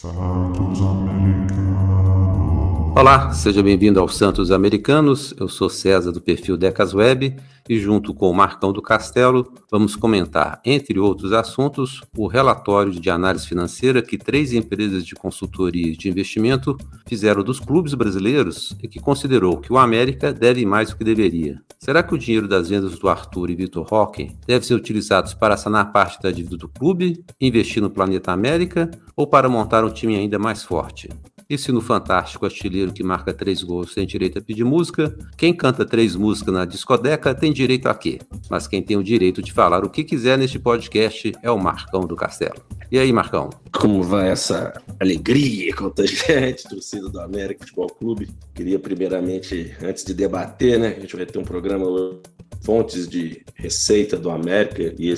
Santos Americanos. Olá, seja bem-vindo aos Santos Americanos. Eu sou César do perfil Decas Web e junto com o Marcão do Castelo vamos comentar, entre outros assuntos, o relatório de análise financeira que 3 empresas de consultoria de investimento fizeram dos clubes brasileiros e que considerou que o América deve mais do que deveria. Será que o dinheiro das vendas do Arthur e Vitor Roque deve ser utilizados para sanar parte da dívida do clube, investir no Planeta América ou para montar um time ainda mais forte? E se no fantástico artilheiro que marca 3 gols tem direito a pedir música, quem canta 3 músicas na discoteca tem direito a quê? Mas quem tem o direito de falar o que quiser neste podcast é o Marcão do Castelo. E aí, Marcão? Como vai essa alegria contagiante, torcida do América Futebol Clube? Queria primeiramente, antes de debater, né, a gente vai ter um programa Fontes de Receita do América e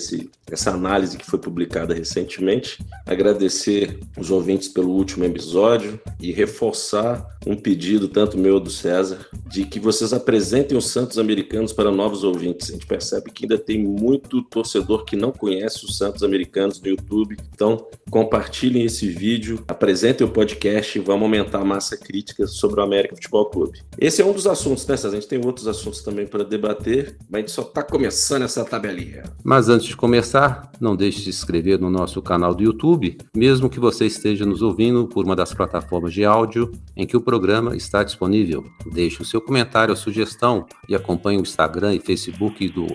essa análise que foi publicada recentemente. Agradecer os ouvintes pelo último episódio e reforçar um pedido, tanto meu ou do César, de que vocês apresentem os Santos Americanos para novos ouvintes. A gente percebe que ainda tem muito torcedor que não conhece os Santos Americanos no YouTube. Então, compartilhem esse vídeo, apresentem o podcast e vamos aumentar a massa crítica sobre o América Futebol Clube. Esse é um dos assuntos, né, César? A gente tem outros assuntos também para debater, mas a gente só está começando essa tabelinha. Mas antes de começar, não deixe de se inscrever no nosso canal do YouTube, mesmo que você esteja nos ouvindo por uma das plataformas de áudio em que o programa está disponível. Deixe o seu comentário ou sugestão e acompanhe o Instagram e Facebook do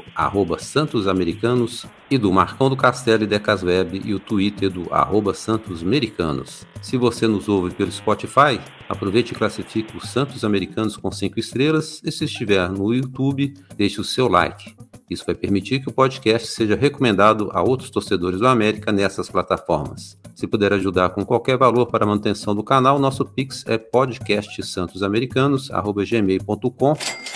@SantosAmericanos e do Marcão do Castelo e Decas Web e o Twitter do @SantosMericanos. Se você nos ouve pelo Spotify, aproveite e classifique os Santos Americanos com 5 estrelas e se estiver no YouTube, deixe o seu like. Isso vai permitir que o podcast seja recomendado a outros torcedores do América nessas plataformas. Se puder ajudar com qualquer valor para a manutenção do canal, nosso Pix é podcastsantosamericanos@gmail.com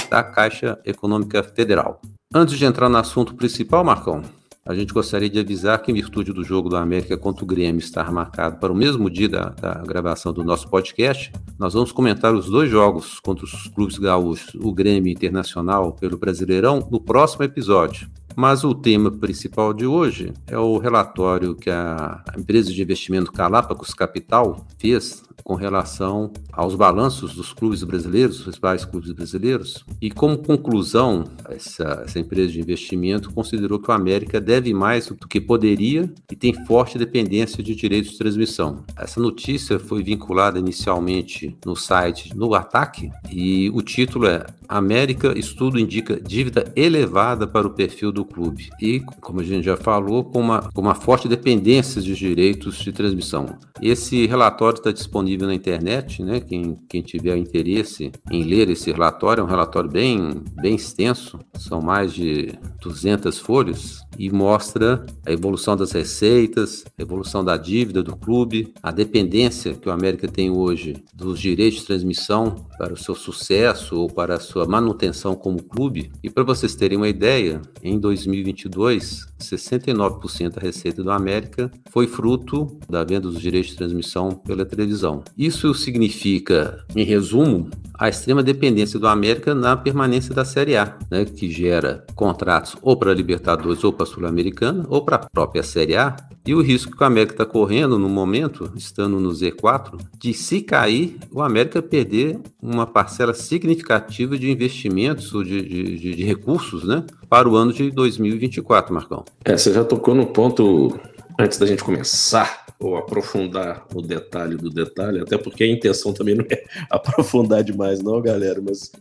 da Caixa Econômica Federal. Antes de entrar no assunto principal, Marcão, a gente gostaria de avisar que, em virtude do jogo do América contra o Grêmio estar marcado para o mesmo dia da gravação do nosso podcast, nós vamos comentar os 2 jogos contra os clubes gaúchos, o Grêmio Internacional pelo Brasileirão, no próximo episódio. Mas o tema principal de hoje é o relatório que a empresa de investimento Galápagos Capital fez com relação aos balanços dos clubes brasileiros, os principais clubes brasileiros, e como conclusão, essa empresa de investimento considerou que o América deve mais do que poderia e tem forte dependência de direitos de transmissão. Essa notícia foi vinculada inicialmente no site No Ataque e o título é América Estudo indica dívida elevada para o perfil do clube e, como a gente já falou, com uma forte dependência de direitos de transmissão. Esse relatório está disponível na internet, né? Quem tiver interesse em ler esse relatório, é um relatório bem extenso, são mais de 200 folhas e mostra a evolução das receitas, a evolução da dívida do clube, a dependência que o América tem hoje dos direitos de transmissão para o seu sucesso ou para a sua manutenção como clube. E para vocês terem uma ideia, em 2022, 69% da receita do América foi fruto da venda dos direitos de transmissão pela televisão. Isso significa, em resumo, a extrema dependência do América na permanência da Série A, né, que gera contratos ou para a Libertadores ou para a Sul-Americana ou para a própria Série A, e o risco que o América está correndo no momento, estando no Z4, de se cair, o América perder uma parcela significativa de investimentos ou de recursos, né, para o ano de 2024, Marcão. Você já tocou no ponto, antes da gente começar ou aprofundar o detalhe do detalhe, até porque a intenção também não é aprofundar demais não, galera, mas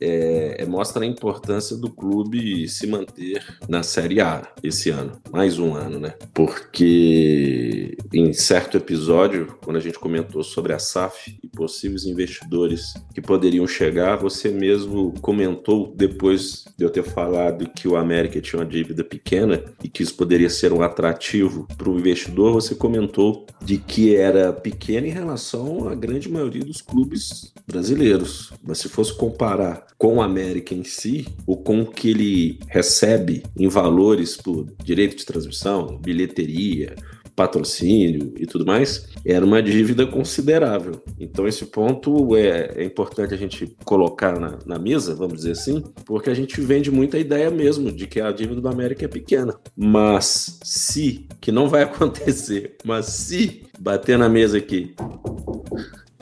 mostra a importância do clube se manter na Série A esse ano, mais um ano, né? Porque em certo episódio, quando a gente comentou sobre a SAF e possíveis investidores que poderiam chegar, você mesmo comentou, depois de eu ter falado que o América tinha uma dívida pequena e que isso poderia ser um atrativo para o investidor, você comentou de que era pequena em relação à grande maioria dos clubes brasileiros. Mas se fosse comparar com o América em si, ou com o que ele recebe em valores por direito de transmissão, bilheteria, patrocínio e tudo mais, era uma dívida considerável. Então esse ponto é importante a gente colocar na mesa, vamos dizer assim, porque a gente vende muita ideia mesmo de que a dívida do América é pequena. Mas se, que não vai acontecer, mas se bater na mesa aqui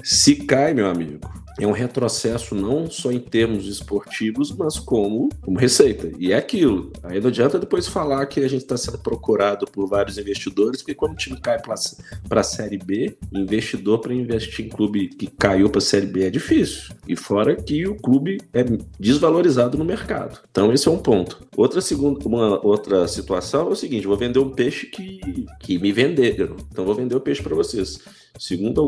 Se cai, meu amigo, é um retrocesso não só em termos esportivos, mas como receita. E é aquilo. Aí não adianta depois falar que a gente está sendo procurado por vários investidores, porque quando o time cai para a Série B, investidor para investir em clube que caiu para a Série B é difícil. E fora que o clube é desvalorizado no mercado. Então esse é um ponto. Uma outra situação é o seguinte, vou vender um peixe que me venderam. Então vou vender o peixe para vocês. Segundo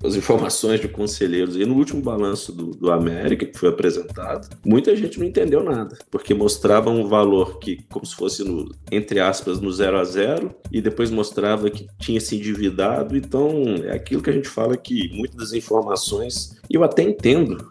as informações de conselheiros, e no último balanço do América, que foi apresentado, muita gente não entendeu nada, porque mostrava um valor que, como se fosse, entre aspas, no 0-0, e depois mostrava que tinha se endividado. Então, é aquilo que a gente fala que muitas das informações, e eu até entendo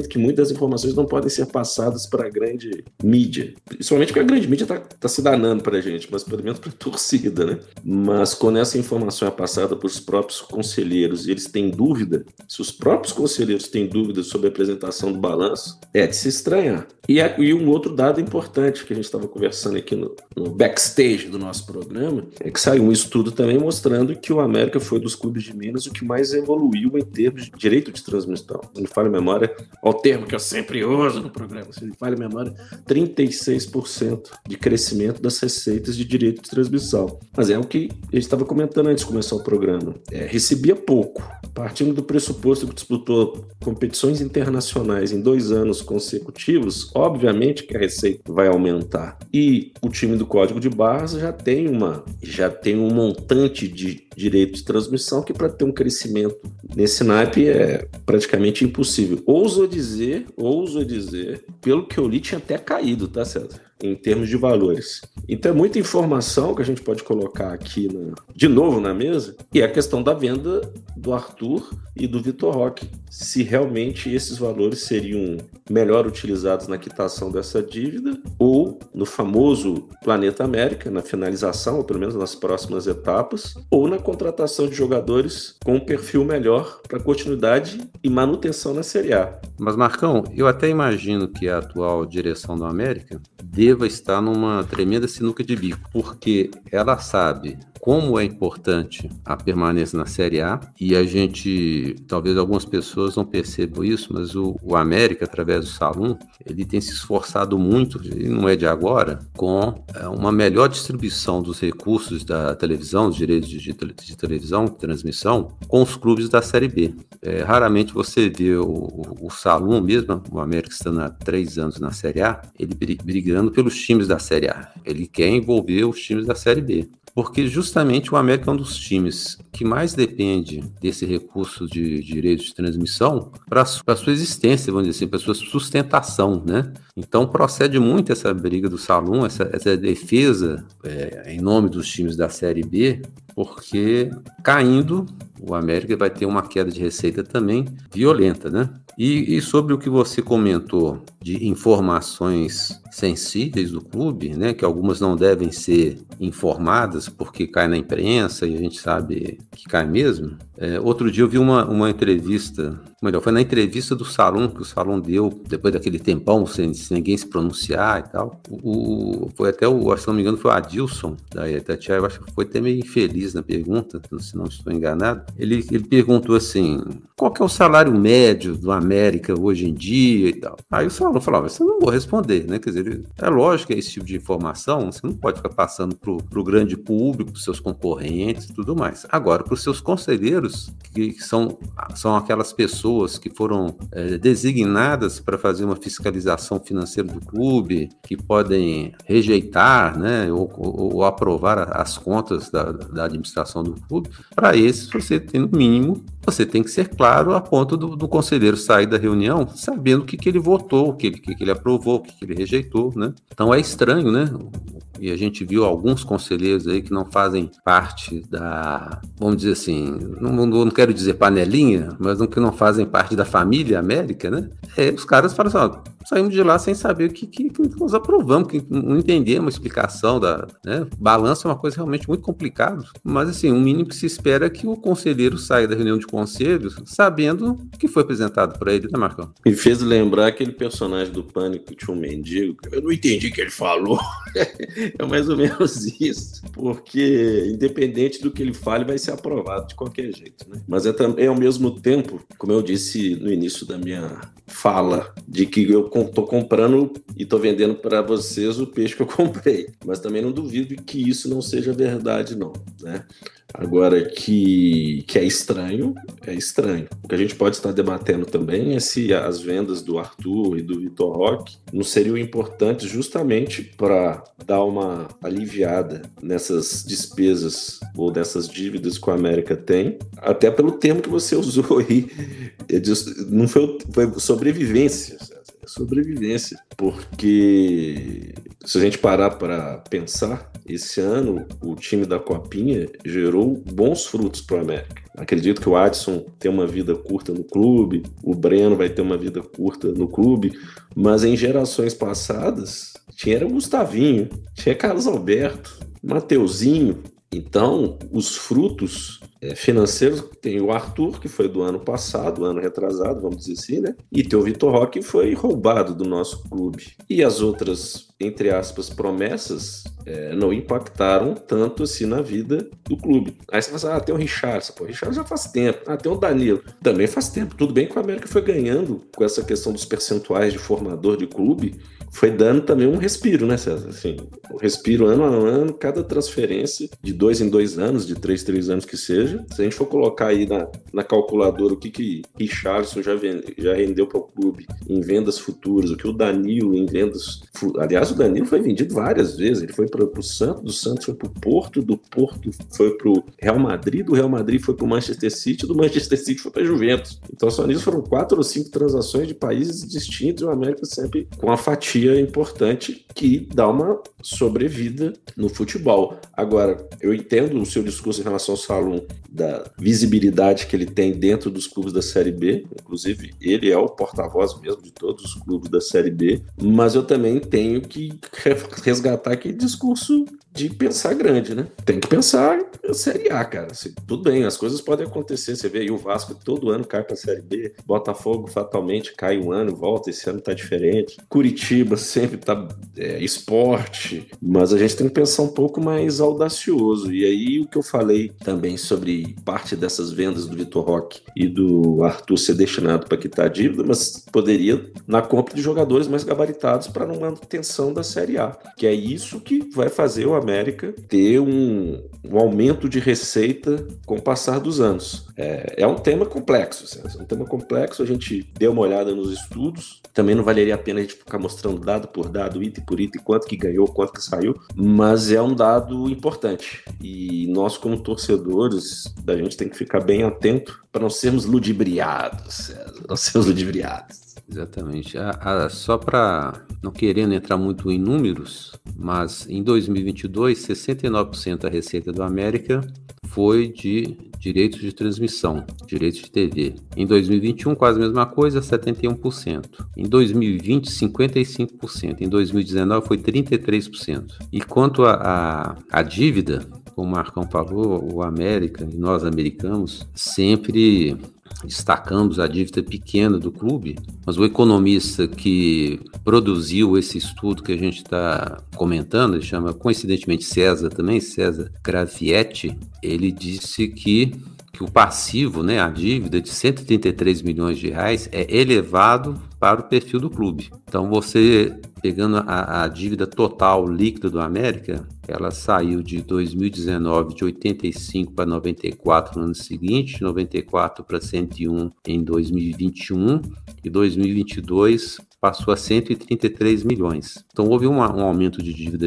que muitas das informações não podem ser passadas para a grande mídia, principalmente porque a grande mídia está se danando para a gente, mas pelo menos para a torcida, né? Mas quando essa informação é passada para os próprios conselheiros e eles têm dúvida, se os próprios conselheiros têm dúvida sobre a apresentação do balanço, é de se estranhar. E um outro dado importante que a gente estava conversando aqui no backstage do nosso programa é que saiu um estudo também mostrando que o América foi dos clubes de Minas o que mais evoluiu em termos de direito de transmissão. Se me falha a memória, ao termo que eu sempre uso no programa, se me falha a memória, 36% de crescimento das receitas de direito de transmissão. Mas é o que a gente estava comentando antes de começar o programa. Recebia pouco, partindo do pressuposto que disputou competições internacionais em 2 anos consecutivos, obviamente que a receita vai aumentar. E o time do Código de Barras já tem um montante de direito de transmissão que para ter um crescimento nesse naipe é praticamente impossível. Ouso dizer, pelo que eu li, tinha até caído, tá certo? Em termos de valores. Então é muita informação que a gente pode colocar aqui de novo na mesa, e a questão da venda do Arthur e do Vitor Roque. Se realmente esses valores seriam melhor utilizados na quitação dessa dívida ou no famoso Planeta América, na finalização, ou pelo menos nas próximas etapas, ou na contratação de jogadores com um perfil melhor para continuidade e manutenção na Série A. Mas, Marcão, eu até imagino que a atual direção do América deva estar numa tremenda sinuca de bico, porque ela sabe como é importante a permanência na Série A, e a gente, talvez algumas pessoas não percebam isso, mas o América, através do Salum, ele tem se esforçado muito, e não é de agora, com uma melhor distribuição dos recursos da televisão, os direitos de televisão, de transmissão, com os clubes da Série B. Raramente você vê o Salum mesmo, o América estando há 3 anos na Série A, ele brigando pelos times da Série A. Ele quer envolver os times da Série B. Porque justamente o América é um dos times que mais depende desse recurso de direitos de transmissão para a sua existência, vamos dizer assim, para a sua sustentação, né? Então procede muito essa briga do Salum, essa defesa em nome dos times da Série B, porque caindo, o América vai ter uma queda de receita também violenta, né? E sobre o que você comentou de informações sensíveis do clube, né, que algumas não devem ser informadas porque cai na imprensa e a gente sabe que cai mesmo. Outro dia eu vi uma entrevista, melhor, foi na entrevista do Salum, que o Salum deu depois daquele tempão, sem ninguém se pronunciar e tal. Foi até, se não me engano, foi o Adilson da Itatiaia, eu acho que foi até meio infeliz na pergunta, se não estou enganado. Ele perguntou assim, qual que é o salário médio do América hoje em dia e tal. Aí o Salum falava, você não vou responder, né? Quer dizer, é lógico que é esse tipo de informação, você não pode ficar passando pro grande público, pros seus concorrentes e tudo mais. Agora, para os seus conselheiros, que são aquelas pessoas que foram designadas para fazer uma fiscalização financeira do clube, que podem rejeitar, né, ou aprovar as contas da administração do clube, para esses você tem, no mínimo, você tem que ser claro a ponto do conselheiro sair da reunião sabendo o que ele votou, o que ele aprovou, o que ele rejeitou, né? Então é estranho, né? E a gente viu alguns conselheiros aí que não fazem parte da, vamos dizer assim, não quero dizer panelinha, mas que não fazem parte da família América, né? Os caras falam assim, saímos de lá sem saber o que nós aprovamos, que não entendemos a explicação né? Balanço é uma coisa realmente muito complicada, mas assim, o mínimo que se espera é que o conselheiro saia da reunião de conselhos sabendo o que foi apresentado para ele, né, Marcão? Me fez lembrar aquele personagem do Pânico que tinha um mendigo, eu não entendi o que ele falou. É mais ou menos isso, porque independente do que ele fale, vai ser aprovado de qualquer jeito, né? Mas é também, ao mesmo tempo, como eu disse no início da minha fala, de que eu estou comprando e estou vendendo para vocês o peixe que eu comprei. Mas também não duvido que isso não seja verdade, não, né? Agora, que é estranho, é estranho. O que a gente pode estar debatendo também é se as vendas do Arthur e do Vitor Roque não seriam importantes justamente para dar uma aliviada nessas despesas ou dessas dívidas que o América tem, até pelo termo que você usou aí, não foi sobrevivência, sobrevivência, porque se a gente parar para pensar, esse ano o time da Copinha gerou bons frutos para o América. Acredito que o Adson tem uma vida curta no clube, o Breno vai ter uma vida curta no clube, mas em gerações passadas tinha o Gustavinho, tinha Carlos Alberto, Mateuzinho. Então, os frutos financeiros, tem o Arthur, que foi do ano passado, ano retrasado, vamos dizer assim, né? E tem o Vitor Roque, que foi roubado do nosso clube. E as outras, entre aspas, promessas não impactaram tanto assim na vida do clube. Aí você fala, tem o Richarlison. Pô, o Richarlison já faz tempo. Tem o Danilo. Também faz tempo. Tudo bem que o América foi ganhando com essa questão dos percentuais de formador de clube, foi dando também um respiro, né, César? Assim, um respiro ano a ano, cada transferência, de 2 em 2 anos, de 3 em 3 anos que seja. Se a gente for colocar aí na calculadora o que Richarlison já rendeu para o clube em vendas futuras, o que o Danilo em vendas... Aliás, o Danilo foi vendido várias vezes. Ele foi para o Santos, do Santos foi para o Porto, do Porto foi para o Real Madrid, do Real Madrid foi para o Manchester City, do Manchester City foi para a Juventus. Então, só nisso foram 4 ou 5 transações de países distintos e o América sempre com a fatia importante que dá uma sobrevida no futebol. Agora, eu entendo o seu discurso em relação ao Salum, da visibilidade que ele tem dentro dos clubes da Série B, inclusive ele é o porta-voz mesmo de todos os clubes da Série B, mas eu também tenho que resgatar aquele discurso de pensar grande, né? Tem que pensar na Série A, cara. Tudo bem, as coisas podem acontecer. Você vê aí o Vasco todo ano cai pra Série B, Botafogo fatalmente cai um ano, volta, esse ano tá diferente. Curitiba sempre tá esporte, mas a gente tem que pensar um pouco mais audacioso. E aí o que eu falei também sobre parte dessas vendas do Vitor Roque e do Arthur ser destinado para quitar a dívida, mas poderia na compra de jogadores mais gabaritados para uma manutenção da Série A, que é isso que vai fazer o América ter um aumento de receita com o passar dos anos. É um tema complexo, César. É um tema complexo, a gente deu uma olhada nos estudos, também não valeria a pena a gente ficar mostrando dado por dado, item por item, quanto que ganhou, quanto que saiu, mas é um dado importante. E nós, como torcedores, a gente tem que ficar bem atento para não sermos ludibriados, César, não sermos ludibriados. Exatamente. Só para não querendo entrar muito em números, mas em 2022, 69% da receita do América foi de direitos de transmissão, direitos de TV. Em 2021, quase a mesma coisa, 71%. Em 2020, 55%. Em 2019, foi 33%. E quanto à dívida, como o Marcão falou, o América e nós americanos sempre destacamos a dívida pequena do clube, mas o economista que produziu esse estudo que a gente está comentando, ele chama coincidentemente César Gravietti, ele disse que o passivo, né, a dívida de 133 milhões de reais é elevado para o perfil do clube. Então você, pegando a dívida total líquida do América, ela saiu de 2019 de 85 para 94 no ano seguinte, 94 para 101 em 2021 e 2022 passou a 133 milhões. Então houve um aumento de dívida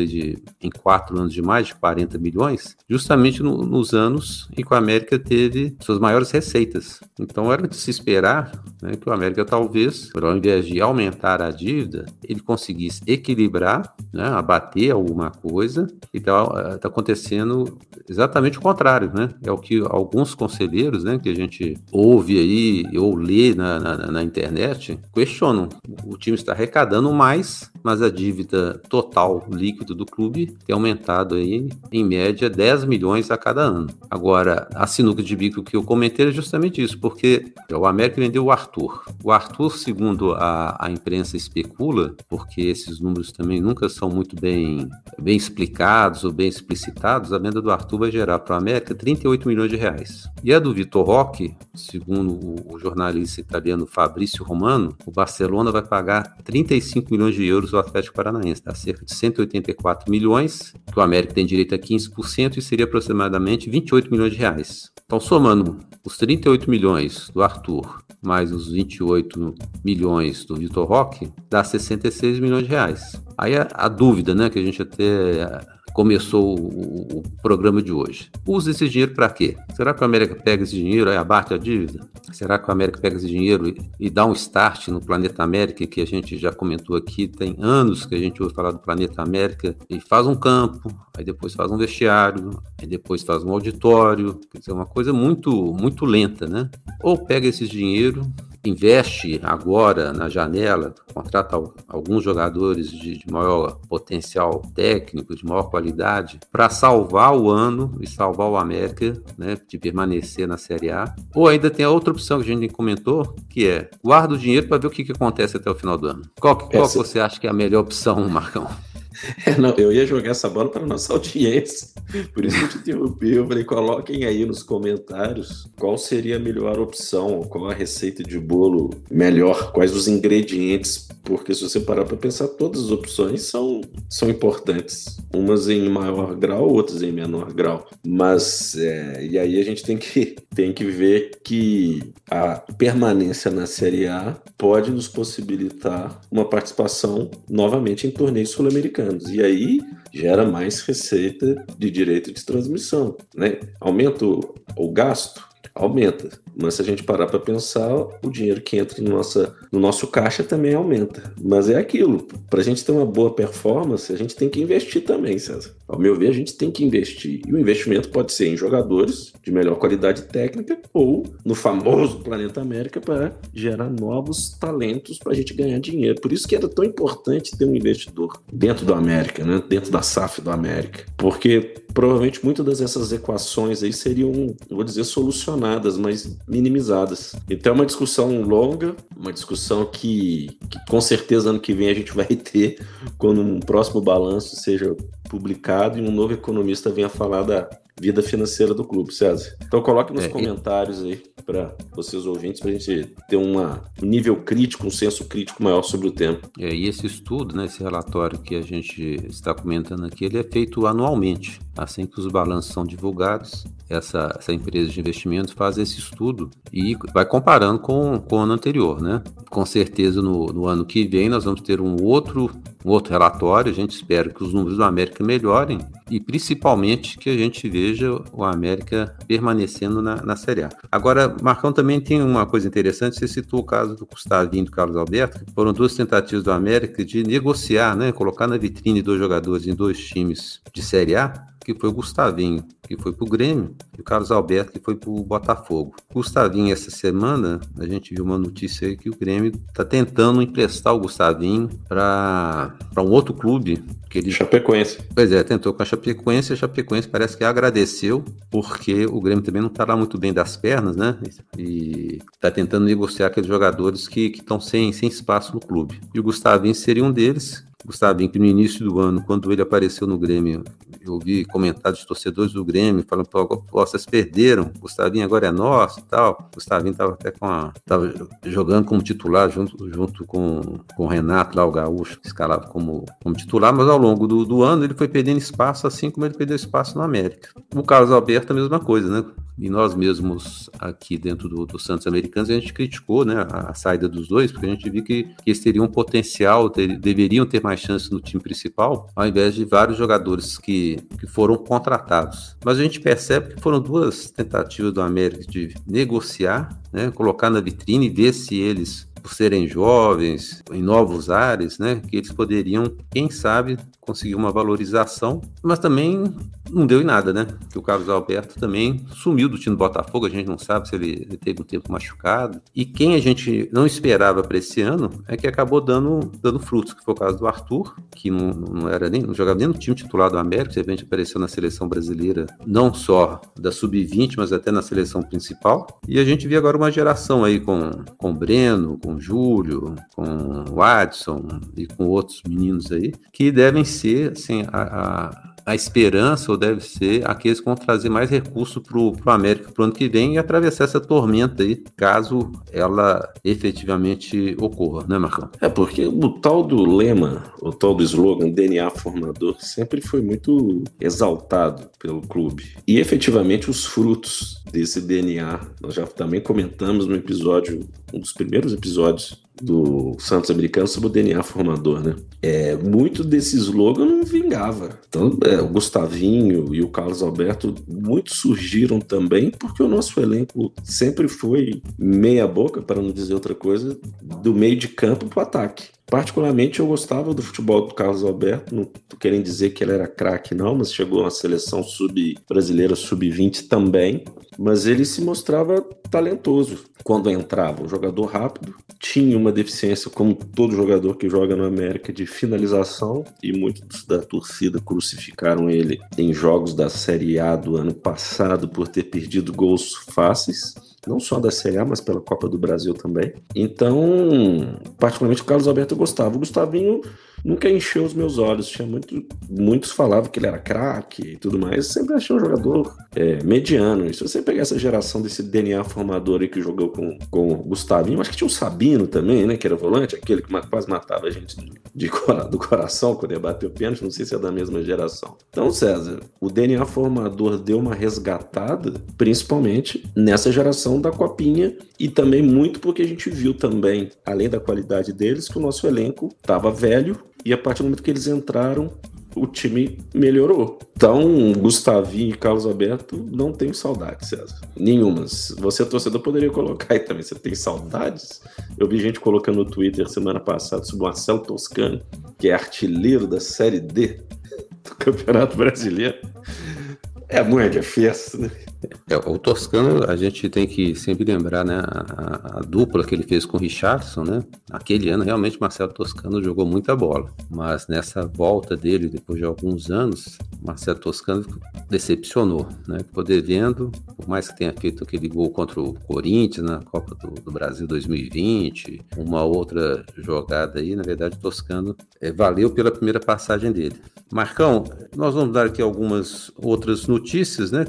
em 4 anos de mais de 40 milhões, justamente nos anos em que o América teve suas maiores receitas. Então era de se esperar, né, que o América talvez, ao invés de aumentar a dívida, ele conseguisse equilibrar, né, abater alguma coisa, e está acontecendo exatamente o contrário, né? É o que alguns conselheiros, né, que a gente ouve aí ou lê na internet, questionam. O time está arrecadando mais, mas a dívida total líquida do clube tem aumentado aí, em média, 10 milhões a cada ano. Agora, a sinuca de bico que eu comentei é justamente isso, porque o América vendeu o Arthur. O Arthur, segundo a imprensa especula, porque esses números também nunca são muito bem explicados ou bem explicitados, a venda do Arthur vai gerar para o América 38 milhões de reais. E a do Vitor Roque, segundo o jornalista italiano Fabrício Romano, o Barcelona vai pagar 35 milhões de euros ao Atlético Paranaense, dá cerca de 184 milhões, que o América tem direito a 15% e seria aproximadamente 28 milhões de reais. Então, somando os 38 milhões do Arthur mais os 28 milhões do Vitor Roque, dá 66 milhões de reais. Aí a dúvida, né, que a gente até começou o programa de hoje. Usa esse dinheiro para quê? Será que o América pega esse dinheiro e abate a dívida? Será que o América pega esse dinheiro e dá um start no Planeta América, que a gente já comentou aqui, tem anos que a gente ouve falar do Planeta América, e faz um campo, aí depois faz um vestiário, aí depois faz um auditório, quer dizer, uma coisa muito, muito lenta, né? Ou pega esse dinheiro, investe agora na janela, contrata alguns jogadores de maior potencial técnico, de maior qualidade, para salvar o ano e salvar o América, né, de permanecer na Série A. Ou ainda tem a outra opção que a gente comentou, que é guarda o dinheiro para ver o que acontece até o final do ano. Qual que você acha que é a melhor opção, Marcão? Não, eu ia jogar essa bola para a nossa audiência, por isso que eu te interrompi. Eu falei, coloquem aí nos comentários qual seria a melhor opção, qual a receita de bolo melhor, quais os ingredientes, porque se você parar para pensar, todas as opções são importantes, umas em maior grau, outras em menor grau, mas e aí a gente tem que ver que a permanência na Série A pode nos possibilitar uma participação novamente em torneios sul-americanos. E aí gera mais receita de direito de transmissão, né? Aumenta o gasto? Aumenta. Mas se a gente parar para pensar, o dinheiro que entra no nosso caixa também aumenta. Mas é aquilo, para a gente ter uma boa performance, a gente tem que investir também, César. Ao meu ver, a gente tem que investir. E o investimento pode ser em jogadores de melhor qualidade técnica ou no famoso Planeta América para gerar novos talentos para a gente ganhar dinheiro. Por isso que era tão importante ter um investidor dentro do América, né? Dentro da SAF do América. Porque provavelmente muitas dessas equações aí seriam, vou dizer, solucionadas, mas minimizadas. Então é uma discussão longa, uma discussão que com certeza ano que vem a gente vai ter quando um próximo balanço seja publicado e um novo economista venha falar da vida financeira do clube, César. Então coloque nos comentários aí para vocês ouvintes, para a gente ter um nível crítico, um senso crítico maior sobre o tema. E esse estudo, né, esse relatório que a gente está comentando aqui, ele é feito anualmente. Assim que os balanços são divulgados, essa empresa de investimentos faz esse estudo e vai comparando com o ano anterior, né? Com certeza no ano que vem nós vamos ter um outro relatório. A gente espera que os números do América melhorem e principalmente que a gente veja o América permanecendo na Série A. Agora, Marcão, também tem uma coisa interessante, você citou o caso do Gustavinho e do Carlos Alberto, que foram duas tentativas do América de negociar, né, colocar na vitrine dois jogadores em dois times de Série A, que foi o Gustavinho, que foi para o Grêmio, e o Carlos Alberto, que foi para o Botafogo. O Gustavinho, essa semana, a gente viu uma notícia aí que o Grêmio está tentando emprestar o Gustavinho para um outro clube. Que ele... Chapecoense. Pois é, tentou com a Chapecoense, parece que agradeceu, porque o Grêmio também não está lá muito bem das pernas, né? E está tentando negociar aqueles jogadores que estão sem espaço no clube. E o Gustavinho seria um deles. Gustavinho, que no início do ano, quando ele apareceu no Grêmio, eu ouvi comentários de torcedores do Grêmio falando, pô, vocês perderam, Gustavinho agora é nosso e tal. Gustavinho estava tava jogando como titular junto com o Renato, lá o Gaúcho, que escalava como titular, mas ao longo do ano ele foi perdendo espaço, assim como ele perdeu espaço no América. O Carlos Alberto, a mesma coisa, né? E nós mesmos aqui dentro do Santos Americanos, a gente criticou, né, a saída dos dois, porque a gente viu que eles teriam um potencial, deveriam ter mais chance no time principal, ao invés de vários jogadores que foram contratados. Mas a gente percebe que foram duas tentativas do América de negociar, né, colocar na vitrine e ver se eles por serem jovens, em novos ares, né, que eles poderiam, quem sabe, conseguir uma valorização, mas também não deu em nada, né? Que o Carlos Alberto também sumiu do time do Botafogo, a gente não sabe se ele teve um tempo machucado. E quem a gente não esperava para esse ano é que acabou dando frutos, que foi o caso do Arthur, que não jogava nem no time titular do América, de repente apareceu na seleção brasileira, não só da Sub-20, mas até na seleção principal. E a gente vê agora uma geração aí com o Breno, com o Júlio, com o Adson e com outros meninos aí, que devem ser, assim, a esperança, ou deve ser, aqueles que vão trazer mais recursos para o América para o ano que vem e atravessar essa tormenta aí, caso ela efetivamente ocorra, né, Marcão? Porque o tal do lema, o tal do slogan DNA formador sempre foi muito exaltado pelo clube. E efetivamente os frutos desse DNA, nós já também comentamos no episódio, um dos primeiros episódios do Santos Americano sobre o DNA formador, né? Muito desse slogan não vingava. Então, o Gustavinho e o Carlos Alberto, muitos surgiram também porque o nosso elenco sempre foi meia boca, para não dizer outra coisa, do meio de campo para o ataque. Particularmente, eu gostava do futebol do Carlos Alberto, não tô querendo dizer que ele era craque não, mas chegou na seleção brasileira sub-20 também, mas ele se mostrava talentoso quando entrava, um jogador rápido, tinha uma deficiência, como todo jogador que joga no América, de finalização, e muitos da torcida crucificaram ele em jogos da Série A do ano passado por ter perdido gols fáceis, não só da Série A, mas pela Copa do Brasil também. Então, particularmente o Carlos Alberto eu gostava. O Gustavinho nunca encheu os meus olhos. Muitos falavam que ele era craque e tudo mais. Eu sempre achei um jogador mediano. E se você pegar essa geração desse DNA formador aí que jogou com o Gustavinho, acho que tinha o Sabino também, né? Que era volante, aquele que quase matava a gente do coração quando ia bater o pênalti. Não sei se é da mesma geração. Então, César, o DNA formador deu uma resgatada, principalmente nessa geração da Copinha, e também muito porque a gente viu também, além da qualidade deles, que o nosso elenco estava velho, e a partir do momento que eles entraram, o time melhorou. Então, Gustavinho e Carlos Alberto, não tenho saudade, César. Nenhumas. Você, torcedor, poderia colocar aí também. Você tem saudades? Eu vi gente colocando no Twitter semana passada sobre o Marcelo Toscano, que é artilheiro da Série D do Campeonato Brasileiro. É muita festa, né? O Toscano, a gente tem que sempre lembrar, né, a dupla que ele fez com o Richarlison, né? Aquele ano, realmente, Marcelo Toscano jogou muita bola. Mas nessa volta dele, depois de alguns anos, Marcelo Toscano decepcionou, né? Ficou devendo, por mais que tenha feito aquele gol contra o Corinthians na Copa do Brasil 2020, uma outra jogada aí, na verdade, o Toscano valeu pela primeira passagem dele. Marcão, nós vamos dar aqui algumas outras notícias, né,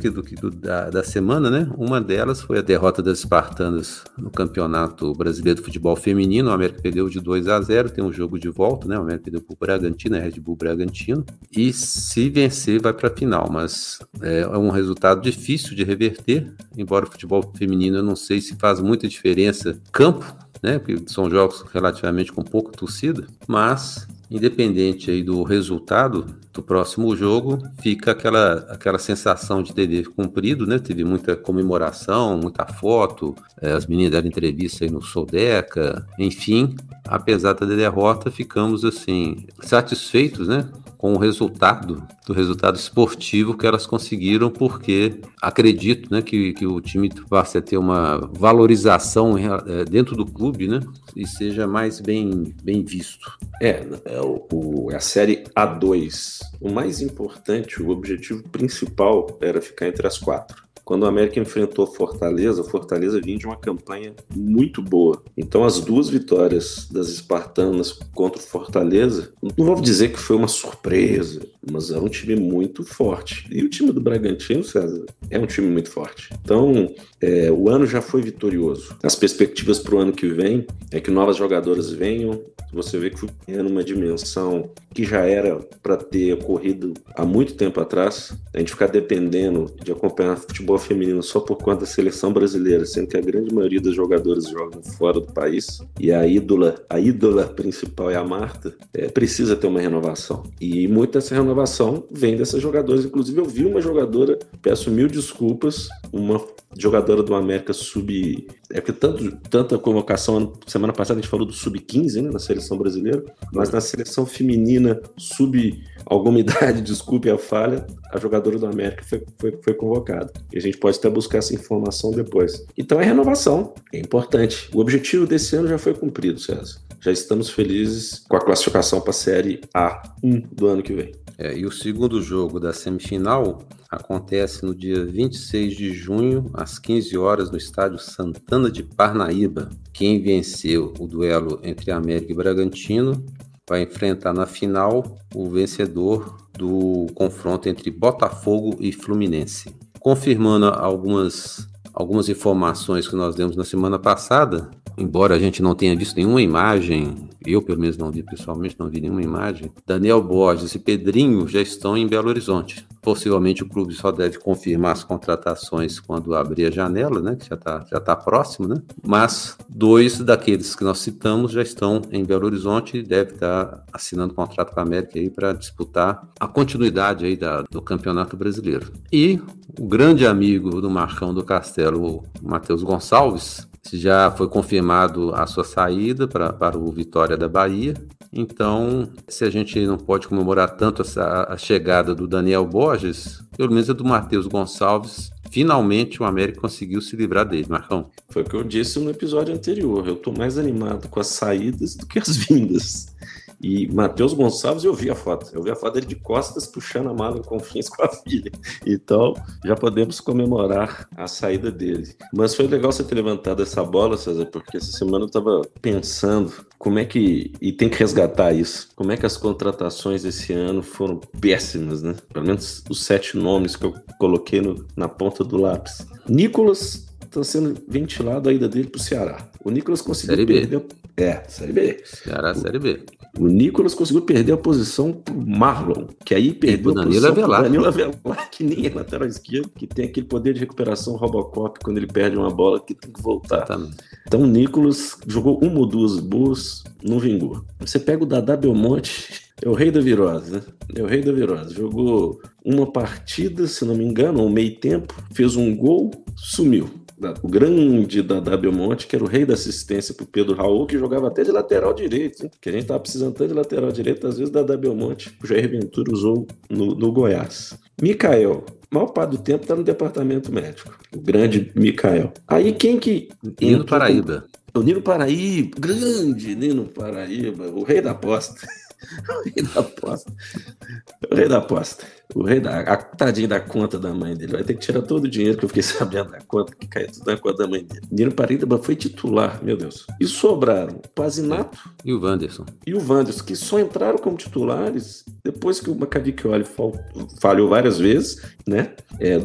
da semana, né? Uma delas foi a derrota das Espartanas no Campeonato Brasileiro de Futebol Feminino. O América perdeu de 2-0, tem um jogo de volta, né? O América perdeu para o Bragantino, Red Bull Bragantino, e se vencer vai para a final, mas é um resultado difícil de reverter, embora o futebol feminino eu não sei se faz muita diferença campo, né? Porque são jogos relativamente com pouca torcida, mas independente aí do resultado do próximo jogo, fica aquela sensação de dever cumprido, né? Teve muita comemoração, muita foto, as meninas deram entrevista aí no Soldeca, enfim, apesar da derrota, ficamos assim satisfeitos, né? Com o resultado esportivo que elas conseguiram, porque acredito, né, que o time passe a ter uma valorização dentro do clube, né, e seja mais bem visto. É a Série A2. O mais importante, o objetivo principal era ficar entre as 4. Quando o América enfrentou Fortaleza, vinha de uma campanha muito boa. Então, as 2 vitórias das Espartanas contra o Fortaleza, não vou dizer que foi uma surpresa, mas era um time muito forte. E o time do Bragantino, César, é um time muito forte. Então, o ano já foi vitorioso. As perspectivas para o ano que vem é que novas jogadoras venham. Você vê que foi numa dimensão que já era para ter ocorrido há muito tempo atrás. A gente ficar dependendo de acompanhar futebol feminino só por conta da seleção brasileira, sendo que a grande maioria das jogadoras jogam fora do país, e a ídola principal é a Marta, precisa ter uma renovação. E muita dessa renovação vem dessas jogadoras. Inclusive, eu vi uma jogadora, peço mil desculpas, uma jogadora do América É porque tanta convocação, semana passada a gente falou do Sub-15, né, na seleção brasileira, mas na seleção feminina, sub alguma idade, desculpe a falha, a jogadora do América foi convocada. E a gente pode até buscar essa informação depois. Então é renovação, é importante. O objetivo desse ano já foi cumprido, César. Já estamos felizes com a classificação para a Série A1 do ano que vem. E o segundo jogo da semifinal acontece no dia 26 de junho, às 15 horas, no estádio Santana de Parnaíba. Quem venceu o duelo entre América e Bragantino vai enfrentar na final o vencedor do confronto entre Botafogo e Fluminense. Confirmando algumas informações que nós demos na semana passada, embora a gente não tenha visto nenhuma imagem, eu pelo menos não vi pessoalmente, não vi nenhuma imagem, Daniel Borges e Pedrinho já estão em Belo Horizonte. Possivelmente o clube só deve confirmar as contratações quando abrir a janela, né, que já tá próximo, né? Mas 2 daqueles que nós citamos já estão em Belo Horizonte e devem estar assinando contrato com a América aí para disputar a continuidade aí do Campeonato Brasileiro. E o grande amigo do Marcão do Castelo, o Matheus Gonçalves, já foi confirmado a sua saída para o Vitória da Bahia. Então, se a gente não pode comemorar tanto a chegada do Daniel Borges, pelo menos a do Matheus Gonçalves, finalmente o América conseguiu se livrar dele, Marcão. Foi o que eu disse no episódio anterior. Eu estou mais animado com as saídas do que as vindas. E Matheus Gonçalves, eu vi a foto dele de costas puxando a mala em Confins com a filha. Então, já podemos comemorar a saída dele. Mas foi legal você ter levantado essa bola, César, porque essa semana eu estava pensando como é que, e tem que resgatar isso, como é que as contratações esse ano foram péssimas, né? Pelo menos os 7 nomes que eu coloquei na ponta do lápis. Nicolas está sendo ventilado a ida dele para o Ceará. O Nicolas conseguiu perder... Série B. Ceará, Série B. O Nicolas conseguiu perder a posição pro Marlon, que aí perdeu a posição pro Danilo Avelar, que nem é lateral esquerdo, que tem aquele poder de recuperação Robocop quando ele perde uma bola que tem que voltar. Também. Então o Nicolas jogou 1 ou 2 boas, não vingou. Você pega o Dadá Belmonte, é o rei da virose, né? É o rei da virose. Jogou uma partida, se não me engano, ao meio tempo, fez um gol, sumiu. O grande Dadá Belmonte, que era o rei da assistência pro Pedro Raul, que jogava até de lateral direito, hein? Que a gente tava precisando até de lateral direito, às vezes Dadá Belmonte, o Jair Ventura usou no Goiás. Mikael, a maior parte do tempo tá no departamento médico, o grande Mikael. Aí quem que... Nino Paraíba. O Nino Paraíba, grande Nino Paraíba, o rei da aposta. O rei da aposta. A tadinha da conta da mãe dele. Vai ter que tirar todo o dinheiro que eu fiquei sabendo da conta, que caiu tudo na conta da mãe dele. Nino Paraíba foi titular, meu Deus. E sobraram o Pazinato e o Wanderson, que só entraram como titulares depois que o Macavicchioli falhou várias vezes, né?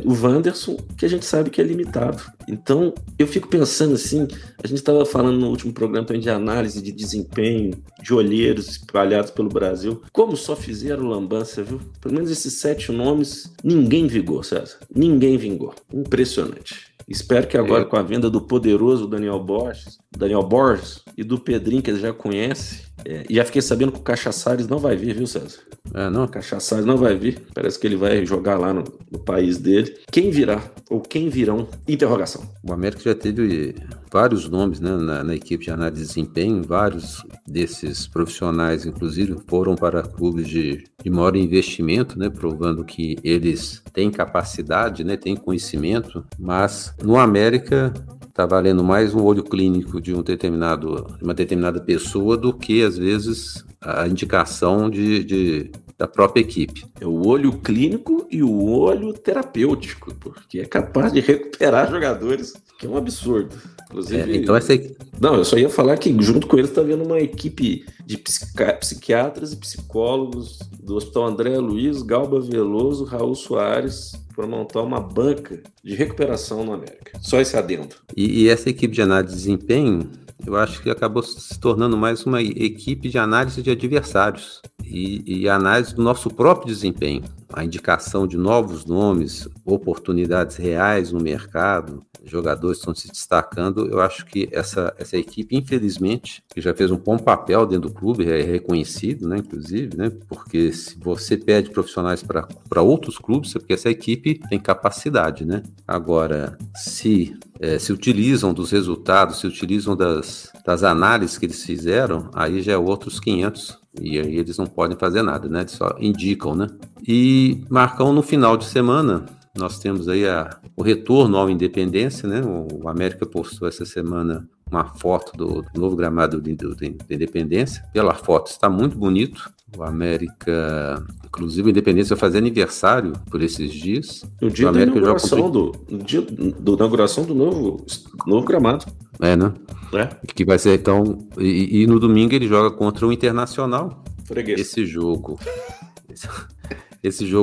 O Wanderson, que a gente sabe que é limitado. Então, eu fico pensando assim, a gente estava falando no último programa também de análise de desempenho, de olheiros espalhados pelo Brasil. Como só fizeram lambança, viu? Pelo menos esses 7 nomes, ninguém vingou, César. Ninguém vingou. Impressionante. Espero que agora, com a venda do poderoso Daniel Borges e do Pedrinho, que ele já conhece, e já fiquei sabendo que o Cachaçares não vai vir, viu, César? Não? O Cachaçares não vai vir. Parece que ele vai jogar lá no país dele. Quem virá? Ou quem virão? Interrogação. O América já teve vários nomes, né, na equipe de análise de desempenho. Vários desses profissionais, inclusive, foram para clubes de maior investimento, né, provando que eles têm capacidade, né, têm conhecimento. Mas no América está valendo mais o olho clínico de uma determinada pessoa do que, às vezes, a indicação da própria equipe. É o olho clínico e o olho terapêutico, porque é capaz de recuperar jogadores, que é um absurdo. Inclusive, então Não, eu só ia falar que junto com eles está vendo uma equipe de psiquiatras e psicólogos do Hospital André Luiz, Galba Veloso, Raul Soares, para montar uma banca de recuperação no América. Só esse adendo. E essa equipe de análise de desempenho, eu acho que acabou se tornando mais uma equipe de análise de adversários. e a análise do nosso próprio desempenho, a indicação de novos nomes, oportunidades reais no mercado, jogadores estão se destacando. Eu acho que essa equipe, infelizmente, que já fez um bom papel dentro do clube, é reconhecido, né, inclusive, né, porque se você pede profissionais para outros clubes, é porque essa equipe tem capacidade, né? Agora, se utilizam dos resultados, se utilizam das análises que eles fizeram, aí já é outros 500, e aí eles não podem fazer nada, né? Eles só indicam, né? E, Marcão, no final de semana, nós temos aí o retorno ao Independência, né? O América postou essa semana uma foto do novo gramado da Independência. Pela foto está muito bonito. O América, inclusive, o Independência vai fazer aniversário por esses dias. No dia da inauguração do inauguração do novo gramado. É, né? É. Que vai ser, então... E no domingo ele joga contra o Internacional. Freguês. Esse jogo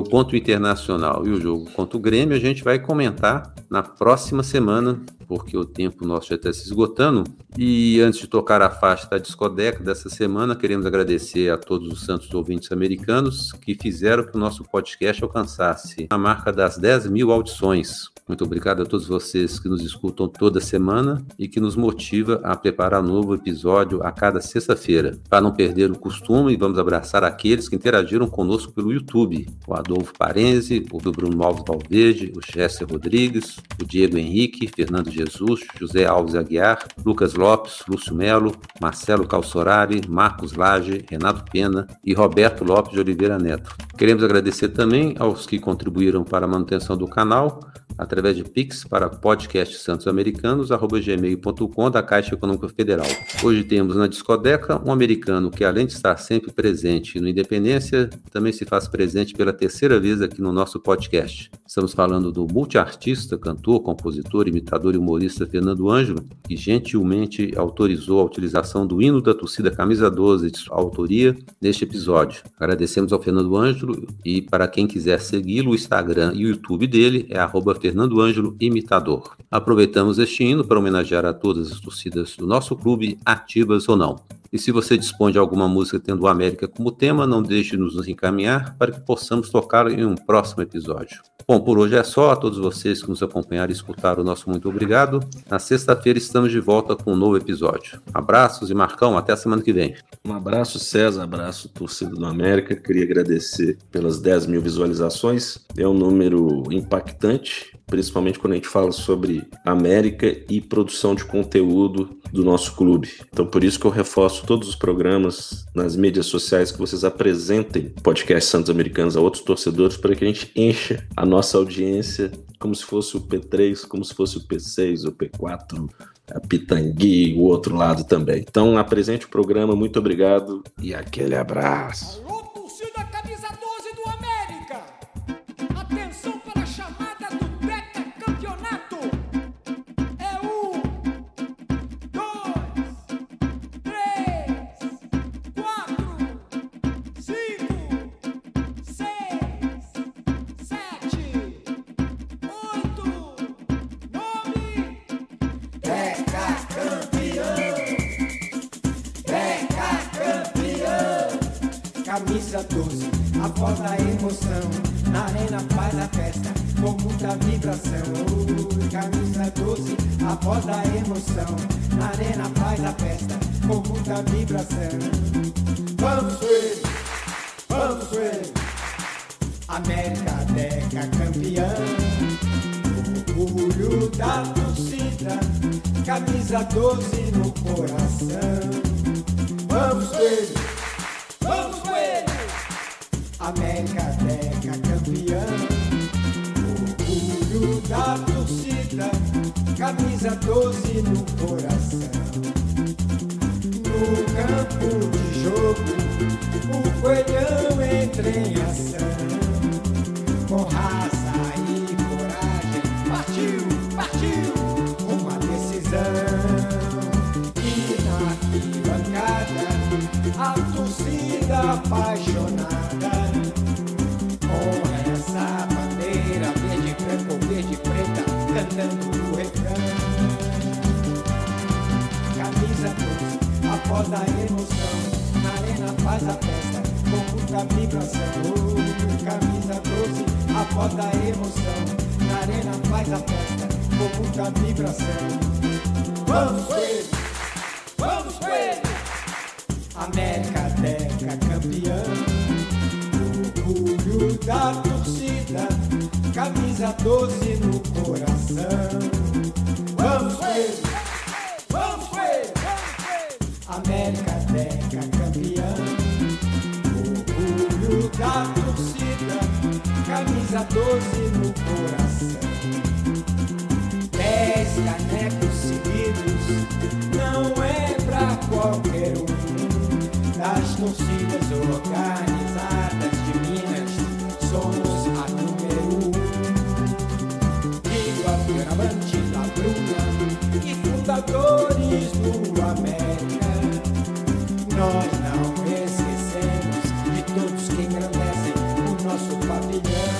contra o Internacional e o jogo contra o Grêmio a gente vai comentar na próxima semana, porque o tempo nosso já está se esgotando. E antes de tocar a faixa da Discodeca dessa semana, queremos agradecer a todos os santos ouvintes americanos que fizeram que o nosso podcast alcançasse a marca das 10 mil audições. Muito obrigado a todos vocês que nos escutam toda semana e que nos motiva a preparar novo episódio a cada sexta-feira. Para não perder o costume, vamos abraçar aqueles que interagiram conosco pelo YouTube. O Adolfo Parenzi, o do Bruno Alves Valverde, o Jesse Rodrigues, o Diego Henrique, Fernando Jesus, José Alves Aguiar, Lucas Lopes, Lúcio Melo, Marcelo Calçorari, Marcos Lage, Renato Pena e Roberto Lopes de Oliveira Neto. Queremos agradecer também aos que contribuíram para a manutenção do canal, através de Pix para podcastsantosamericanos@gmail.com da Caixa Econômica Federal. Hoje temos na Discodeca um americano que, além de estar sempre presente no Independência, também se faz presente pela terceira vez aqui no nosso podcast. Estamos falando do multiartista, cantor, compositor, imitador e humorista Fernando Ângelo, que gentilmente autorizou a utilização do hino da torcida Camisa 12 de sua autoria neste episódio. Agradecemos ao Fernando Ângelo e, para quem quiser segui-lo, o Instagram e o YouTube dele é @Fernando Ângelo Imitador. Aproveitamos este hino para homenagear a todas as torcidas do nosso clube, ativas ou não. E se você dispõe de alguma música tendo o América como tema, não deixe de nos encaminhar para que possamos tocar em um próximo episódio. Bom, por hoje é só. A todos vocês que nos acompanharam e escutaram, o nosso muito obrigado. Na sexta-feira estamos de volta com um novo episódio. Abraços e Marcão, até a semana que vem. Um abraço, César, abraço, torcida do América. Queria agradecer pelas 10 mil visualizações. É um número impactante, principalmente quando a gente fala sobre América e produção de conteúdo do nosso clube. Então, por isso que eu reforço todos os programas nas mídias sociais que vocês apresentem podcast Santos Americanos a outros torcedores para que a gente encha a nossa audiência como se fosse o P3, como se fosse o P6, o P4, a Pitangui, o outro lado também. Então, apresente o programa, muito obrigado e aquele abraço. Alô, torcida camisa 12 do América! Atenção para a chamada do Decacampeonato! É 1, 2, 3, 4, 5, 6, 7, 8, 9. Camisa 12, a voz da emoção, na arena faz a festa, com muita vibração. Camisa 12, a voz da emoção, na arena faz a festa, com muita vibração. Vamos ver, América Deca campeão, orgulho da torcida, camisa 12 no coração. Vamos ver, América Deca campeão, orgulho da torcida, camisa 12 no coração. No campo de jogo, o coelhão entra em ação, com raça e coragem, partiu, uma decisão. E na arquibancada, a torcida apaixonada, com essa bandeira verde e preta, cantando o refrão. Camisa 12, a voz da emoção, na arena faz a festa, com muita vibração. Camisa 12, a voz da emoção. Na arena faz a festa com muita vibração. Vamos com ele, vamos com ele. América Deca campeão, orgulho da torcida, camisa 12 no coração. Vamos com ele, vamos com ele. América Deca campeão, orgulho da torcida, camisa 12 no coração. 10 canecos seguidos não é pra qualquer um. Das torcidas organizadas de Minas, somos a número 1. Rio Abrantes, La Bruna e fundadores do América. Nós não esquecemos de todos que engrandecem o nosso pavilhão.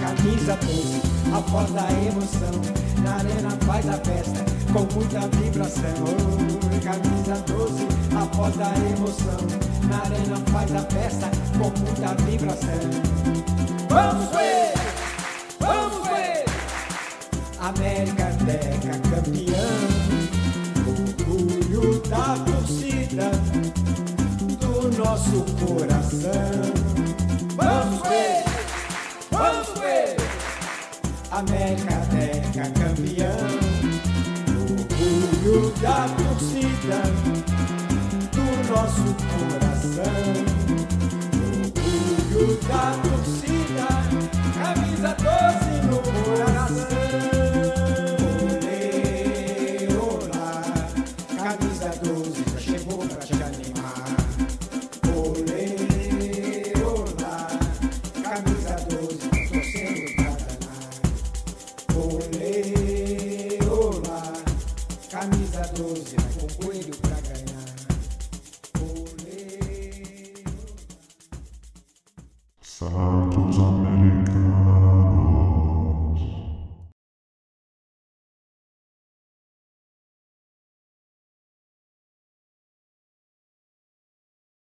Camisa 12, a voz da emoção. Na arena faz a festa com muita vibração. Camisa 12, a voz da emoção. Na arena faz a festa com muita vibração. Vamos ver, vamos ver. América Deca campeão, orgulho da torcida, do nosso coração. Vamos ver, vamos ver. América Deca campeão, orgulho da torcida, do nosso coração. Orgulho da torcida, camisa 12 no coração. Olê, olá, camisa 12 já chegou pra te animar. Olê, olá, camisa 12 tá torcendo pra danar. Olê, olá, camisa 12 vai com o coelho pra ganhar. Olê, olá. Santos América.